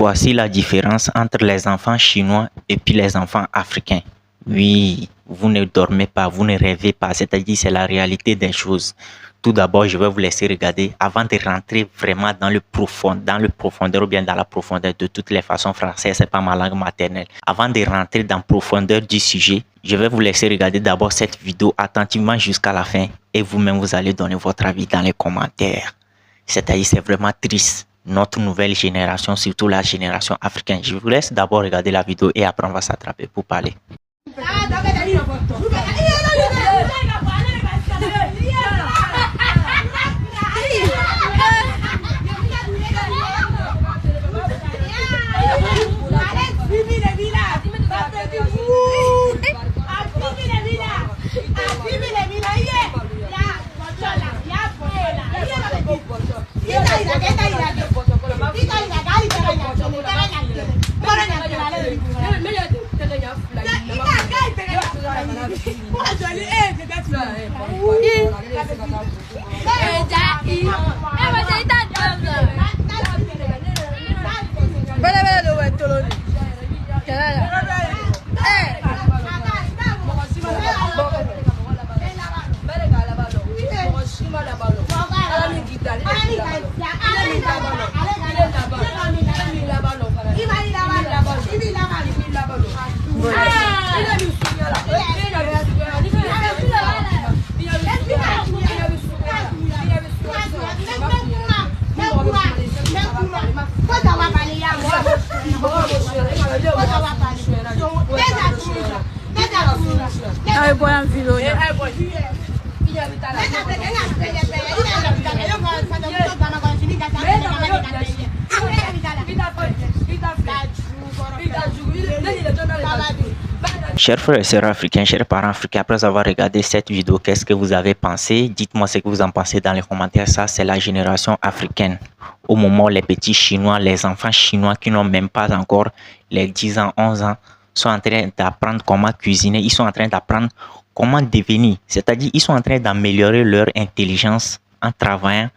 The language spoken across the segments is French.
Voici la différence entre les enfants chinois et puis les enfants africains. Oui, vous ne dormez pas, vous ne rêvez pas, c'est-à-dire c'est la réalité des choses. Tout d'abord, je vais vous laisser regarder avant de rentrer vraiment dans le profondeur ou bien dans la profondeur. De toutes les façons, français, c'est pas ma langue maternelle. Avant de rentrer dans la profondeur du sujet, je vais vous laisser regarder d'abord cette vidéo attentivement jusqu'à la fin et vous-même, vous allez donner votre avis dans les commentaires. C'est-à-dire, c'est vraiment triste. Notre nouvelle génération, surtout la génération africaine. Je vous laisse d'abord regarder la vidéo et après on va s'attraper pour parler. Chers frères et sœurs africains, chers parents africains, après avoir regardé cette vidéo, qu'est-ce que vous avez pensé? Dites-moi ce que vous en pensez dans les commentaires. Ça, c'est la génération africaine. Au moment où les petits Chinois, les enfants chinois qui n'ont même pas encore les 10 ans, 11 ans, sont en train d'apprendre comment cuisiner. Ils sont en train d'apprendre comment devenir. C'est-à-dire, ils sont en train d'améliorer leur intelligence en travaillant,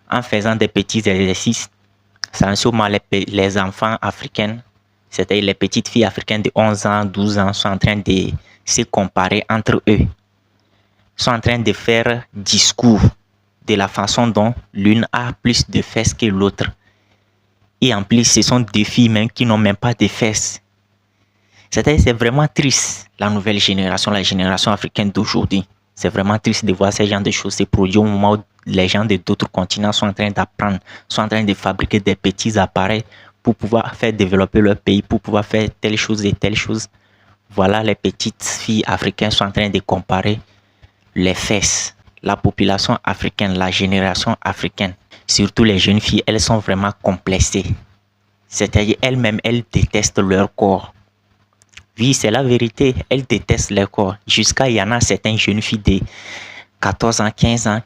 en faisant des petits exercices. Sans sûrement les enfants africains. C'est-à-dire les petites filles africaines de 11 ans, 12 ans sont en train de se comparer entre eux. Sont en train de faire discours de la façon dont l'une a plus de fesses que l'autre. Et en plus, ce sont des filles même qui n'ont même pas de fesses. C'est-à-dire c'est vraiment triste, la nouvelle génération, la génération africaine d'aujourd'hui. C'est vraiment triste de voir ces genres de choses se produire au moment où les gens de d'autres continents sont en train d'apprendre, sont en train de fabriquer des petits appareils pour pouvoir faire développer leur pays, pour pouvoir faire telle chose et telle chose. Voilà, les petites filles africaines sont en train de comparer les fesses. La population africaine, la génération africaine, surtout les jeunes filles, elles sont vraiment complexées. C'est-à-dire elles-mêmes, elles détestent leur corps. Oui, c'est la vérité, elles détestent leur corps. Jusqu'à, il y en a certaines jeunes filles de 14 ans, 15 ans,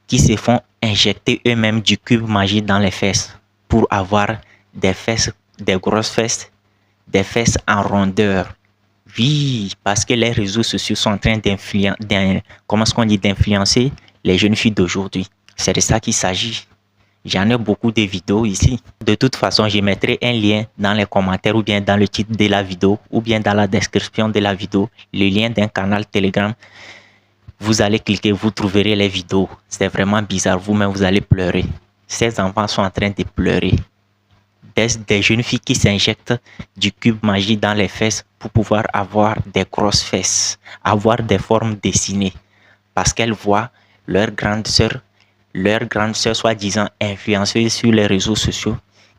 qui se font injecter eux-mêmes du cube magique dans les fesses pour avoir des fesses, des grosses fesses, des fesses en rondeur. Oui, parce que les réseaux sociaux sont en train d'influencer les jeunes filles d'aujourd'hui. C'est de ça qu'il s'agit. J'en ai beaucoup de vidéos ici. De toute façon, je mettrai un lien dans les commentaires ou bien dans le titre de la vidéo ou bien dans la description de la vidéo, le lien d'un canal Telegram. Vous allez cliquer, vous trouverez les vidéos. C'est vraiment bizarre, vous-même vous allez pleurer. Ces enfants sont en train de pleurer. Des jeunes filles qui s'injectent du cube magique dans les fesses pour pouvoir avoir des grosses fesses, avoir des formes dessinées. Parce qu'elles voient leur grande sœur soi-disant influenceuses sur les réseaux sociaux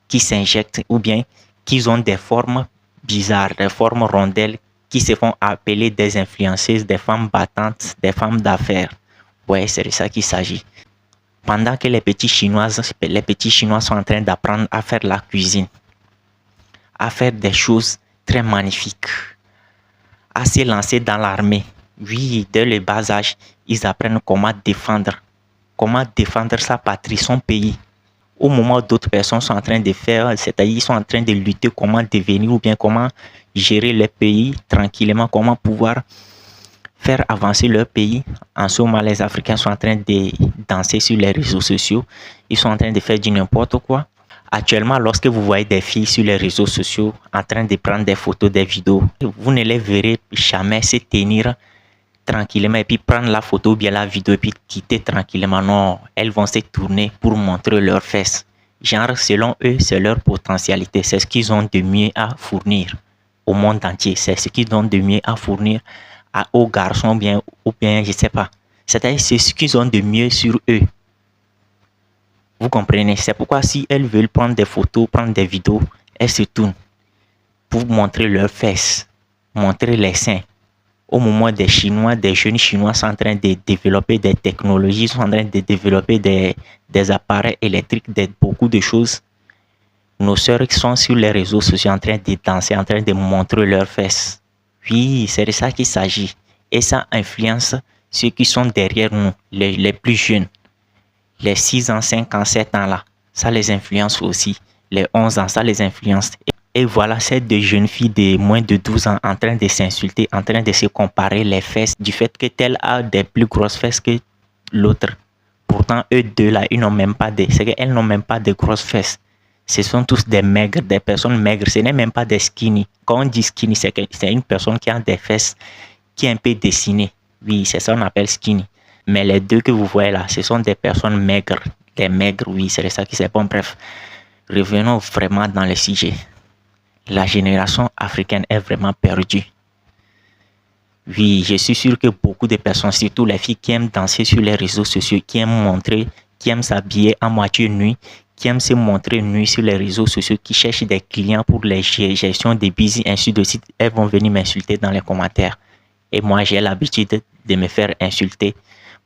qui s'injectent ou bien qui ont des formes bizarres, des formes rondelles qui se font appeler des influenceuses, des femmes battantes, des femmes d'affaires. Ouais, c'est de ça qu'il s'agit. Pendant que les petits Chinois sont en train d'apprendre à faire la cuisine, à faire des choses très magnifiques, à se lancer dans l'armée. Oui, dès le bas âge, ils apprennent comment défendre sa patrie, son pays. Au moment où d'autres personnes sont en train de faire, c'est-à-dire ils sont en train de lutter comment devenir ou bien comment gérer le pays tranquillement, comment pouvoir faire avancer leur pays. En ce moment, les Africains sont en train de danser sur les réseaux sociaux. Ils sont en train de faire du n'importe quoi. Actuellement, lorsque vous voyez des filles sur les réseaux sociaux en train de prendre des photos, des vidéos, vous ne les verrez jamais se tenir tranquillement et puis prendre la photo ou bien la vidéo et puis quitter tranquillement. Non, elles vont se tourner pour montrer leurs fesses. Genre, selon eux, c'est leur potentialité. C'est ce qu'ils ont de mieux à fournir au monde entier. C'est ce qu'ils ont de mieux à fournir aux garçons ou bien, je sais pas. C'est-à-dire, c'est ce qu'ils ont de mieux sur eux. Vous comprenez? C'est pourquoi si elles veulent prendre des photos, prendre des vidéos, elles se tournent pour montrer leurs fesses, montrer les seins. Au moment des Chinois, des jeunes Chinois sont en train de développer des technologies, sont en train de développer des appareils électriques, beaucoup de choses. Nos sœurs qui sont sur les réseaux sociaux en train de danser, en train de montrer leurs fesses. Oui, c'est de ça qu'il s'agit. Et ça influence ceux qui sont derrière nous, les plus jeunes. Les 6 ans, 5 ans, 7 ans là, ça les influence aussi. Les 11 ans, ça les influence. Et voilà ces deux jeunes filles de moins de 12 ans en train de s'insulter, en train de se comparer les fesses du fait que telle a des plus grosses fesses que l'autre. Pourtant, eux deux là, ils n'ont même pas c'est qu'elles n'ont même pas de grosses fesses. Ce sont tous des maigres, des personnes maigres. Ce n'est même pas des skinny. Quand on dit skinny, c'est une personne qui a des fesses qui est un peu dessinées. Oui, c'est ça qu'on appelle skinny. Mais les deux que vous voyez là, ce sont des personnes maigres. Des maigres, oui, c'est ça qui c'est bon. Bref, revenons vraiment dans le sujet. La génération africaine est vraiment perdue. Oui, je suis sûr que beaucoup de personnes, surtout les filles qui aiment danser sur les réseaux sociaux, qui aiment montrer, qui aiment s'habiller à moitié nuit, qui aiment se montrer nuit sur les réseaux sociaux, qui cherchent des clients pour les gestions des busy, ainsi de suite, elles vont venir m'insulter dans les commentaires. Et moi, j'ai l'habitude de me faire insulter.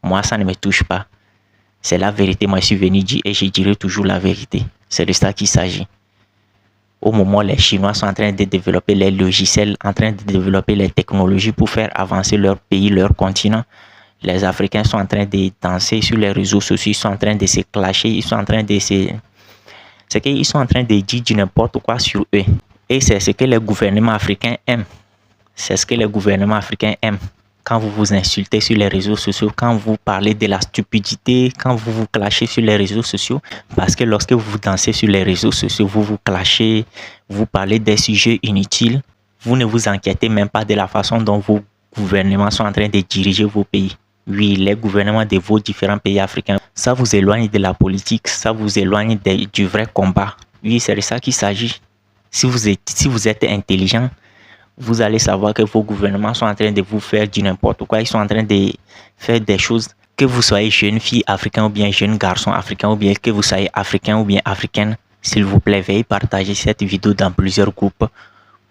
Moi, ça ne me touche pas. C'est la vérité. Moi, je suis venu dire et je dirai toujours la vérité. C'est de ça qu'il s'agit. Au moment où les Chinois sont en train de développer les logiciels, en train de développer les technologies pour faire avancer leur pays, leur continent, les Africains sont en train de danser sur les réseaux sociaux, ils sont en train de se clasher, ils sont en train de se... C'est qu'ils sont en train de dire du n'importe quoi sur eux. Et c'est ce que les gouvernements africains aiment. C'est ce que les gouvernements africains aiment. Quand vous vous insultez sur les réseaux sociaux, quand vous parlez de la stupidité, quand vous vous clashez sur les réseaux sociaux, parce que lorsque vous dansez sur les réseaux sociaux, vous vous clashez, vous parlez des sujets inutiles, vous ne vous inquiétez même pas de la façon dont vos gouvernements sont en train de diriger vos pays. Oui, les gouvernements de vos différents pays africains, ça vous éloigne de la politique, ça vous éloigne du vrai combat. Oui, c'est de ça qu'il s'agit. Si vous êtes intelligent, vous allez savoir que vos gouvernements sont en train de vous faire du n'importe quoi. Ils sont en train de faire des choses, que vous soyez jeune fille africaine ou bien jeune garçon africain ou bien que vous soyez africain ou bien africaine. S'il vous plaît, veuillez partager cette vidéo dans plusieurs groupes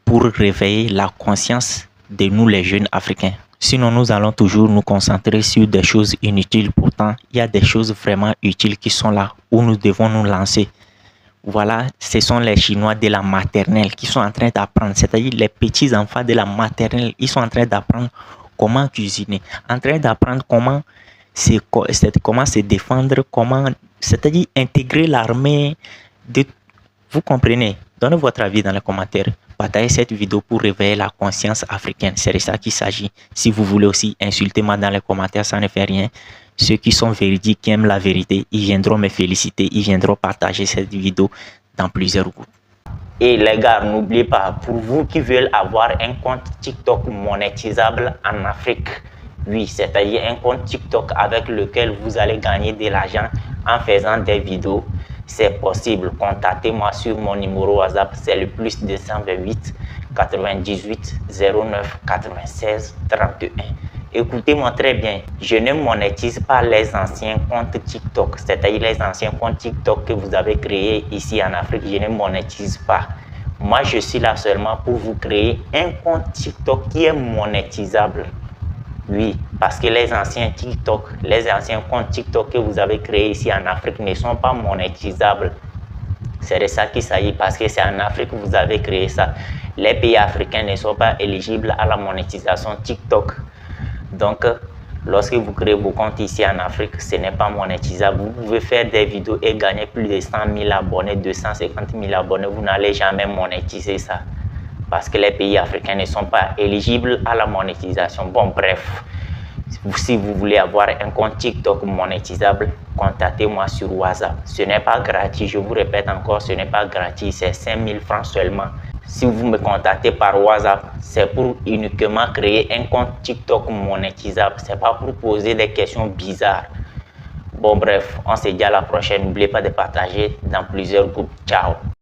pour réveiller la conscience de nous les jeunes africains. Sinon, nous allons toujours nous concentrer sur des choses inutiles. Pourtant, il y a des choses vraiment utiles qui sont là où nous devons nous lancer. Voilà, ce sont les Chinois de la maternelle qui sont en train d'apprendre, c'est-à-dire les petits enfants de la maternelle, ils sont en train d'apprendre comment cuisiner, en train d'apprendre comment se défendre, c'est-à-dire intégrer l'armée. Vous comprenez? Donnez votre avis dans les commentaires. Partagez cette vidéo pour réveiller la conscience africaine. C'est de ça qu'il s'agit. Si vous voulez aussi, insultez-moi dans les commentaires, ça ne fait rien. Ceux qui sont véridiques, qui aiment la vérité, ils viendront me féliciter, ils viendront partager cette vidéo dans plusieurs groupes. Et les gars, n'oubliez pas, pour vous qui veulent avoir un compte TikTok monétisable en Afrique, oui, c'est-à-dire un compte TikTok avec lequel vous allez gagner de l'argent en faisant des vidéos, c'est possible. Contactez-moi sur mon numéro WhatsApp, c'est le plus 228 98 09 96 31. Écoutez-moi très bien, je ne monétise pas les anciens comptes TikTok, c'est-à-dire les anciens comptes TikTok que vous avez créés ici en Afrique, je ne monétise pas. Moi, je suis là seulement pour vous créer un compte TikTok qui est monétisable. Oui, parce que les anciens TikTok, les anciens comptes TikTok que vous avez créés ici en Afrique ne sont pas monétisables. C'est de ça qu'il s'agit, parce que c'est en Afrique que vous avez créé ça. Les pays africains ne sont pas éligibles à la monétisation TikTok. Donc, lorsque vous créez vos comptes ici en Afrique, ce n'est pas monétisable. Vous pouvez faire des vidéos et gagner plus de 100 000 abonnés, 250 000 abonnés. Vous n'allez jamais monétiser ça. Parce que les pays africains ne sont pas éligibles à la monétisation. Bon, bref, Si vous voulez avoir un compte TikTok monétisable, contactez-moi sur WhatsApp. Ce n'est pas gratuit, je vous répète encore, ce n'est pas gratuit, c'est 5000 francs seulement. Si vous me contactez par WhatsApp, c'est pour uniquement créer un compte TikTok monétisable. C'est pas pour poser des questions bizarres. Bon bref, on se dit à la prochaine. N'oubliez pas de partager dans plusieurs groupes. Ciao.